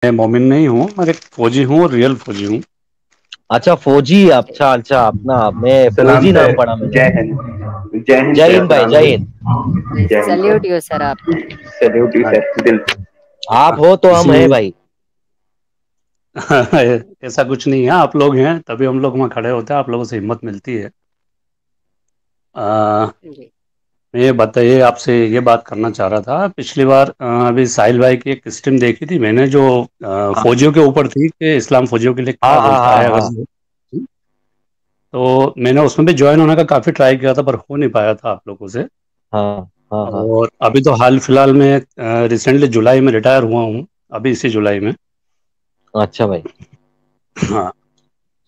मैं मोमिन नहीं हूँ, मैं एक फौजी हूँ और रियल फौजी हूँ। अच्छा फौजी, अच्छा अच्छा, अपना मैं सलाम फौजी नाम सर। पढ़ा मैंने। जय हिंद। जय हिंद जय सर। हिंद भाई, सलाम जय सर। हिंद। जय हिंद सल्यूट यू सर आपको। सर। सैल्यूट यू सर, दिल से। आप हो तो हम इसलिए हैं भाई। ऐसा कुछ नहीं है, आप लोग हैं तभी हम लोग वहाँ खड़े होते हैं, आप लोगों से हिम्मत मिलती है। आ, जी मैं बताइए, आपसे ये बात करना चाह रहा था। पिछली बार अभी साहिल भाई की एक स्ट्रीम देखी थी मैंने, जो हाँ फौजियों के ऊपर थी कि इस्लाम फौजियों के लिए हाँ क्या हाँ बोलता हाँ है अगर हाँ तो मैंने उसमें भी ज्वाइन होने का काफ़ी ट्राई किया था, पर हो नहीं पाया था आप लोगों से। हाँ हाँ हाँ। और अभी तो हाल फिलहाल में रिसेंटली जुलाई में रिटायर हुआ हूँ, अभी इसी जुलाई में। अच्छा भाई। हाँ।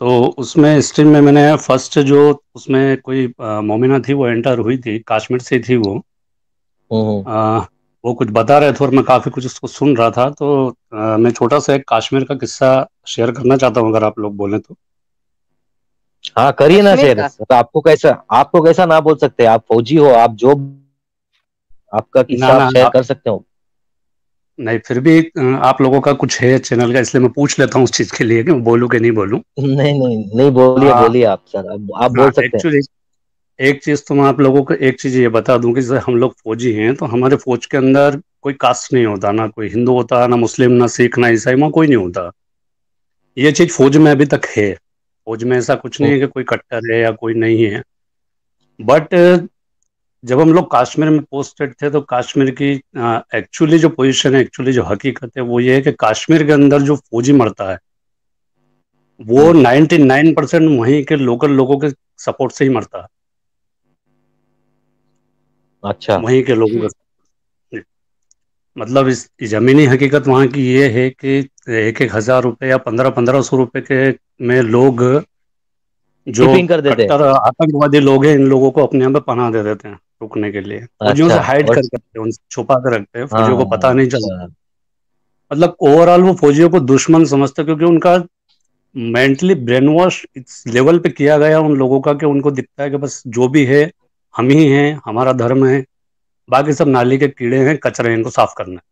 तो उसमें स्ट्रीम में मैंने फर्स्ट जो उसमें कोई मोमिना थी, वो एंटर हुई थी, कश्मीर से थी वो। हम्म। अ, वो कुछ बता रहे थे और मैं काफ़ी कुछ उसको सुन रहा था, तो मैं छोटा सा एक कश्मीर का किस्सा शेयर करना चाहता हूँ, अगर आप लोग बोलें तो। हाँ करिए ना कश्मीर शेर, का। तो आपको कैसा ना बोल सकते, आप फौजी हो, आप जो आपका ना किस्सा आप ना, शेयर कर सकते हो। नहीं फिर भी आप लोगों का कुछ है चैनल का, इसलिए मैं पूछ लेता हूँ उस चीज़ के लिए कि मैं बोलूँ कि नहीं बोलूँ। नहीं नहीं नहीं, बोलिए हाँ। बोलिए आप सर, आप हाँ बोल सकते हैं। एक्चुअली एक चीज़ तो मैं आप लोगों को एक चीज़ ये बता दूं कि जैसे हम लोग फौजी हैं, तो हमारे फौज के अंदर कोई कास्ट नहीं होता, ना कोई हिंदू होता, ना मुस्लिम, ना सिख, ना ईसाई, वहाँ कोई नहीं होता। ये चीज़ फौज में अभी तक है। फौज में ऐसा कुछ नहीं हम्म, है कि कोई कट्टर है या कोई नहीं है। बट जब हम लोग कश्मीर में पोस्टेड थे, तो कश्मीर की एक्चुअली जो पोजीशन है, एक्चुअली जो हकीकत है, वो ये है कि कश्मीर के अंदर जो फौजी मरता है, वो हम्म, 99% वहीं के लोकल लोगों के सपोर्ट से ही मरता है। अच्छा। वहीं के लोगों हम्म, का मतलब इस जमीनी हकीकत वहाँ की ये है कि 1,000 रुपये या 1,500 रुपये के में लोग, जो टिपिंग कर देते हैं। कट्टर आतंकवादी लोग हैं, इन लोगों को अपने यहाँ पे पनाह दे देते हैं रुकने के लिए। फौजियों अच्छा। से हाइड और करके रखते हैं, उनसे छुपा कर रखते हैं, फौजियों को हाँ पता नहीं चलता। अच्छा। मतलब ओवरऑल वो फौजियों को दुश्मन समझते हैं, क्योंकि उनका मेंटली ब्रेन वॉश इस लेवल पे किया गया उन लोगों का, कि उनको दिखता है कि बस जो भी है हम ही हैं, हमारा धर्म है, बाकी सब नाली के कीड़े हैं, कचरे हैं, इनको साफ करना है।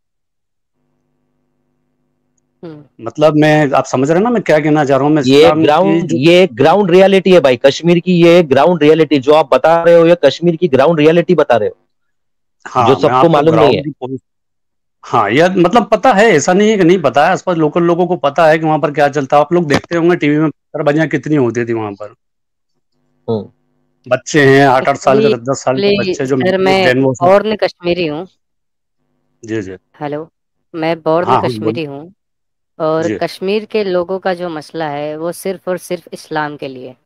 हम्म। मतलब मैं, आप समझ रहे हैं ना मैं क्या कहना चाह रहा हूँ, मैं इस्लाम की जो ये ग्राउंड रियलिटी है भाई, कश्मीर की ये ग्राउंड रियलिटी जो आप बता रहे हो, ये कश्मीर की ग्राउंड रियलिटी बता रहे हो, जो हाँ मैं सबको आपको मालूम नहीं ग्राउंड है। की हाँ यार, मतलब पता है, ऐसा नहीं है कि नहीं पता है, आसपास लोकल लोगों को पता है कि वहां पर क्या चलता है। आप लोग देखते होंगे टीवी में, पत्थरबाजियां कितनी होती थी वहां पर। हम्म। बच्चे हैं 8-8 साल के, एक्चुअली 10-10 साल के एक्चुअली बच्चे, जो सर मेंटली मैं ब्रेन वॉश। बॉर्न कश्मीरी हूँ। जी जी। हेलो। मैं बॉर्न हाँ हाँ बोल। कश्मीरी हूँ। और जी। कश्मीर के लोगों का जो मसला है वो सिर्फ और सिर्फ इस्लाम के लिए। हाँ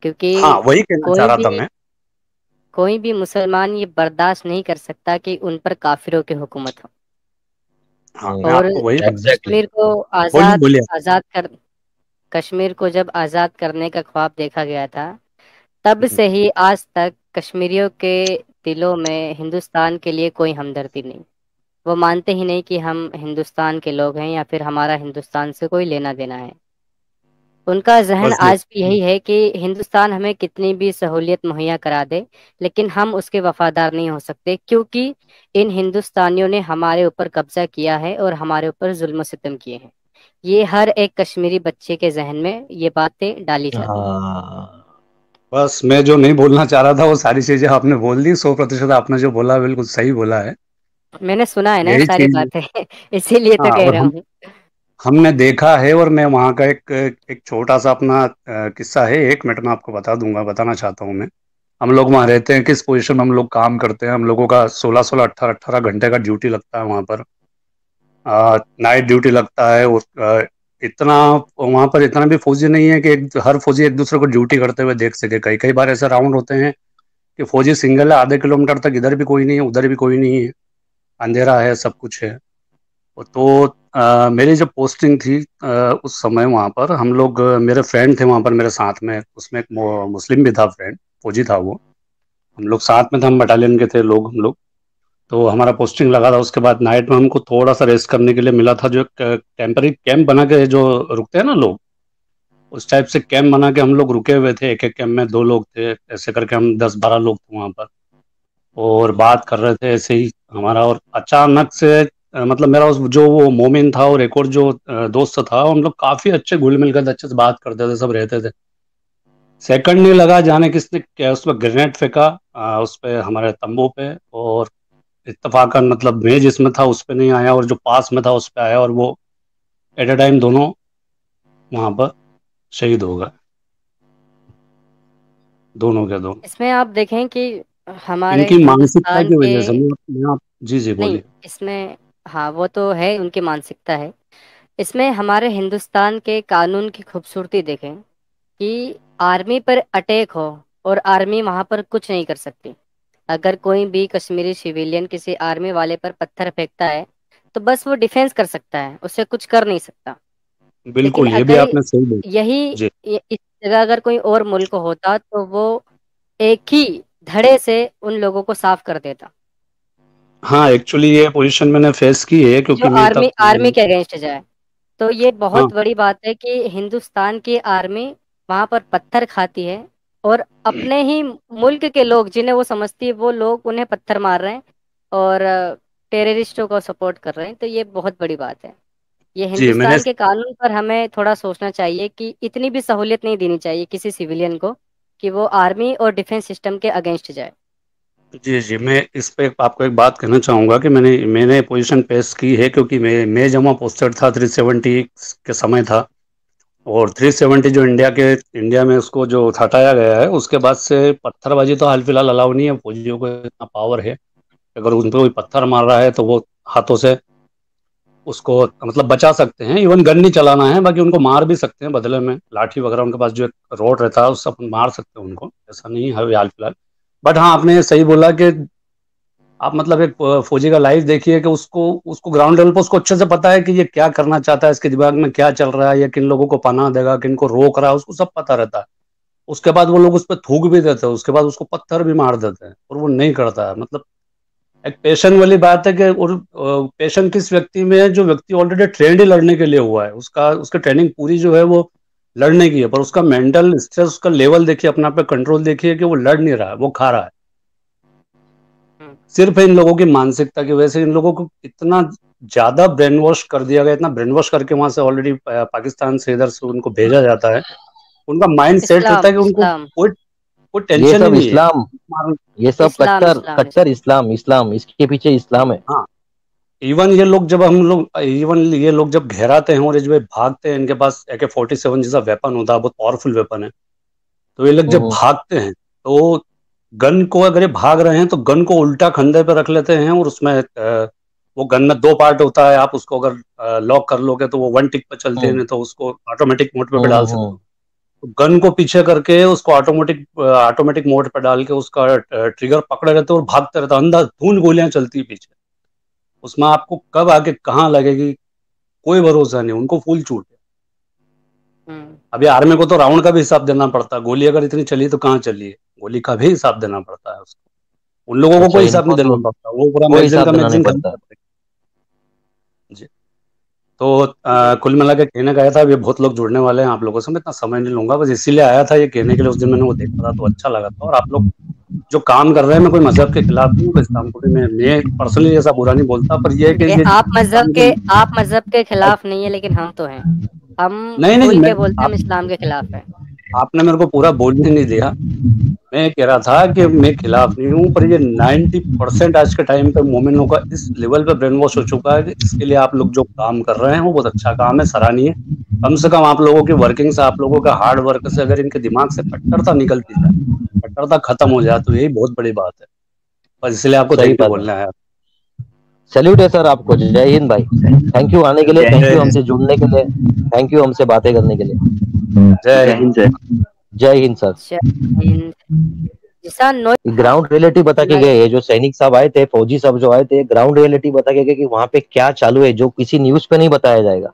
क्योंकि वही कहना चाह कोई रहा था भी मैं। कोई भी मुसलमान ये बर्दाश्त नहीं कर सकता कि उन पर काफिरों की हुकूमत हो। हाँ मैं और आपको वही एग्जैक्टली। कश्मीर को बोलिए आजाद बोलिए। आजाद कर कश्मीर को जब आजाद करने का ख्वाब देखा गया था, तब से ही आज तक कश्मीरियों के दिलों में हिंदुस्तान के लिए कोई हमदर्दी नहीं। वो मानते ही नहीं कि हम हिंदुस्तान के लोग हैं या फिर हमारा हिंदुस्तान से कोई लेना देना है। उनका जहन बस आज भी यही है कि हिंदुस्तान हमें कितनी भी सहूलियत मुहैया करा दे, लेकिन हम उसके वफादार नहीं हो सकते, क्योंकि इन हिंदुस्तानियों ने हमारे ऊपर कब्जा किया है और हमारे ऊपर जुल्म सितम किए हैं। ये हर एक कश्मीरी बच्चे के जहन में ये बातें डाली जाती हैं। हाँ बस मैं जो नहीं बोलना चाह रहा था, वो सारी चीजें आपने बोल दी। 100% आपने जो बोला बिल्कुल सही बोला है। मैंने सुना है ना ये यही सारी चीज। बातें इसीलिए तो हाँ कह और रहा हूँ। हमने देखा है, और मैं वहाँ का एक एक छोटा सा अपना किस्सा है, 1 मिनट में आपको बता दूंगा, बताना चाहता हूँ मैं। हम लोग वहाँ रहते हैं, किस पोजीशन में हम लोग काम करते हैं। हम लोगों का 16-16, 18-18 घंटे का ड्यूटी लगता है वहाँ पर। नाइट ड्यूटी लगता है। और इतना वहाँ पर इतना भी फौजी नहीं है कि हर फौजी एक दूसरे को ड्यूटी करते हुए देख सके। कई कई बार ऐसे राउंड होते हैं कि फौजी सिंगल है, आधे किलोमीटर तक इधर भी कोई नहीं है, उधर भी कोई नहीं है, अंधेरा है, सब कुछ है। तो मेरी जब पोस्टिंग थी, उस समय वहाँ पर हम लोग, मेरे फ्रेंड थे वहाँ पर मेरे साथ में, उसमें एक मुस्लिम भी था फ्रेंड, फौजी था वो। हम लोग साथ में थे, हम बटालियन के थे लोग हम लोग। तो हमारा पोस्टिंग लगा था, उसके बाद नाइट में हमको थोड़ा सा रेस्ट करने के लिए मिला था, जो एक टेम्पररी कैंप बना के जो रुकते हैं ना लोग, उस टाइप से कैंप बना के हम लोग रुके हुए थे। एक एक कैंप में 2 लोग थे, ऐसे करके हम 10-12 लोग थे वहाँ पर। और बात कर रहे थे ऐसे ही हमारा, और अचानक से मतलब मेरा उस जो वो मोमिन था और एक और जो दोस्त था, हम लोग काफी अच्छे घुल मिल कर अच्छे से बात करते थे, सब रहते थे। सेकंड नहीं लगा जाने किसने क्या उस पर ग्रेनेड फेंका, उस पे हमारे तंबू पे, और इत्तेफाकन मतलब मैं जिसमें था उस पे नहीं आया और जो पास में था उस पे आया, और वो एट ए टाइम दोनों वहां पर शहीद हो गए, दोनों के दोनों। इसमें आप देखें कि हमारे इनकी मानसिकता हिंदुस्तान की के, वजह से जी जी नहीं बोलिए। इसमें, हाँ वो तो है, उनकी मानसिकता है। इसमें हमारे हिंदुस्तान के कानून की खूबसूरती देखें कि आर्मी पर अटैक हो और आर्मी वहां पर कुछ नहीं कर सकती। अगर कोई भी कश्मीरी सिविलियन किसी आर्मी वाले पर पत्थर फेंकता है तो बस वो डिफेंस कर सकता है, उससे कुछ कर नहीं सकता। लेकिन बिल्कुल, ये भी अगर आपने सही बोला। यही जी इस जगह अगर कोई और मुल्क होता तो वो एक ही धड़े से उन लोगों को साफ कर देता, हाँ, एक्चुअली ये पोजीशन मैंने फेस की है जो क्योंकि मैं आर्मी तब आर्मी के अगेंस्ट जाए। तो ये हाँ बहुत बड़ी बात है कि हिंदुस्तान की आर्मी वहां पर पत्थर खाती है और अपने ही मुल्क के लोग जिन्हें वो समझती है वो लोग उन्हें पत्थर मार रहे हैं और टेररिस्टों को सपोर्ट कर रहे हैं। तो ये बहुत बड़ी बात है। ये जी मैंने हिंदुस्तान के कानून पर हमें थोड़ा सोचना चाहिए कि इतनी भी सहूलियत नहीं देनी चाहिए किसी सिविलियन को कि वो आर्मी और डिफेंस सिस्टम के अगेंस्ट जाए। जी जी मैं इस पे आपको एक बात कहना चाहूँगा कि मैंने पोजीशन पेश की है क्योंकि मैं जब वहाँ पोस्टेड था 370 के समय था। और 370 जो इंडिया में उसको जो हटाया गया है उसके बाद से पत्थरबाजी तो हाल फिलहाल अलाउ नहीं है, फौजियों को इतना पावर है, अगर उन पर कोई पत्थर मार रहा है तो वो हाथों से उसको मतलब बचा सकते हैं। इवन गन नहीं चलाना है, बाकी उनको मार भी सकते हैं, बदले में लाठी वगैरह उनके पास जो एक रोड रहता है उससे अपन मार सकते हैं उनको, ऐसा नहीं है अभी हाल फिलहाल। बट हाँ, आपने सही बोला कि आप मतलब एक फौजी का लाइफ देखिए कि उसको उसको ग्राउंड लेवल पर उसको अच्छे से पता है कि ये क्या करना चाहता है, इसके दिमाग में क्या चल रहा है, ये किन लोगों को पनाह देगा, किन को रोक रहा है, उसको सब पता रहता है। उसके बाद वो लोग उस पर थूक भी देते हैं, उसके बाद उसको पत्थर भी मार देते हैं और वो नहीं करता है। मतलब एक पेशेंट वाली बात है कि, और पेशेंट किस व्यक्ति में है, जो व्यक्ति ऑलरेडी ट्रेंड ही लड़ने के लिए हुआ है, उसका उसका ट्रेनिंग पूरी जो है वो लड़ने की है, पर उसका मेंटल स्ट्रेस, उसका लेवल देखिए, अपना पे कंट्रोल देखिए कि वो लड़ नहीं रहा है, वो खा रहा है। हम्म, सिर्फ इन लोगों की मानसिकता की वजह से इन लोगों को इतना ज्यादा ब्रेन वॉश कर दिया गया, इतना ब्रेन वॉश करके वहां से ऑलरेडी पाकिस्तान से इधर से उनको भेजा जाता है। उनका माइंड सेट रहता इस्लाम है कि उनको इस्लाम कोई कोई ये टेंशन ही सब नहीं है। इस्लाम, ये सब इस्लाम कट्टर इस्लाम कट्टर इस्लाम, इस्लाम इसके पीछे इस्लाम है। हाँ, इवन ये लोग जब घेराते हैं और ये जब भागते हैं, इनके पास AK-47 जैसा वेपन होता है, बहुत पावरफुल वेपन है। तो ये लोग जब हम्म, भागते हैं तो गन को, अगर ये भाग रहे हैं तो गन को उल्टा कंधे पे रख लेते हैं, और उसमें वो गन में दो पार्ट होता है, आप उसको अगर लॉक कर लोगे तो वो वन टिक पे चलती है, हम्म, नहीं तो उसको ऑटोमेटिक मोड पे भी हम्म, डाल सकते हो। तो गन को पीछे करके उसको ऑटोमेटिक मोड पे डाल के उसका ट्रिगर पकड़े रहते हो और भागते रहते हो, अंधाधुंध गोलियां चलती है पीछे। उसमें आपको कब आके कहाँ लगेगी कोई भरोसा नहीं, उनको फुल छूट है। हम्म, अभी आर्मी को तो राउंड का भी हिसाब देना पड़ता है, गोली अगर इतनी चली तो कहाँ चली है, गोली का भी हिसाब देना पड़ता है उसको। उन लोगों को अच्छा कोई हिसाब नहीं इनको देना तो पड़ता, वो पूरा कोई मैगजीन हिसाब का देना नहीं मैगजीन खत्म पड़ता। कर देंगे जी। तो बिल्कुल। कुल मिला के कहने का आया था, अभी बहुत लोग जुड़ने वाले हैं आप लोगों से, मैं इतना समय नहीं लूंगा, बस इसीलिए आया था ये कहने के लिए। उस दिन मैंने वो देखा था तो अच्छा लगा था। और आप लोग जो काम कर रहे हैं, मैं कोई मजहब के खिलाफ नहीं हूँ, कोई इस्लाम को भी मैं पर्सनली ऐसा बुरा नहीं बोलता, पर ये है कि ये ये काम जो, आप मजहब के खिलाफ नहीं है, लेकिन हम तो हैं। हम नहीं नहीं खुल मैं के बोलते हैं, हम आप, इस्लाम के खिलाफ हैं। आपने मेरे को पूरा बोलने नहीं दिया। मैं कह रहा था कि मैं खिलाफ नहीं हूँ, पर ये 90% आज के टाइम पे मोमिनों का इस लेवल पे ब्रेन वॉश हो चुका है कि इसके लिए आप लोग जो काम कर रहे हैं वो बहुत अच्छा काम है, सराहनीय। कम से कम आप लोगों की वर्किंग से, आप लोगों का हार्ड वर्क से अगर इनके दिमाग से कट्टरता निकलती जाए, कट्टरता खत्म हो जाए, तो यही बहुत बड़ी बात है। बस इसलिए आपको सही थैंक यू बात है। बोलना है। सैल्यूट है सर आपको, जय हिंद भाई। थैंक यू आने के लिए, जय थैंक जय यू हिंद। हिंद। हमसे जुड़ने के लिए, थैंक यू हमसे बातें करने के लिए। जय जय हिंद। हिंद जय। जय हिंद सर। जय हिंद। जिसान नो, हाँ ग्राउंड रियलिटी बता के मैं, गए, ये जो सैनिक साहब आए थे, फौजी साहब जो आए थे, ग्राउंड रियलिटी बता के गए कि वहां पे क्या चालू है, जो किसी न्यूज पे नहीं बताया जाएगा।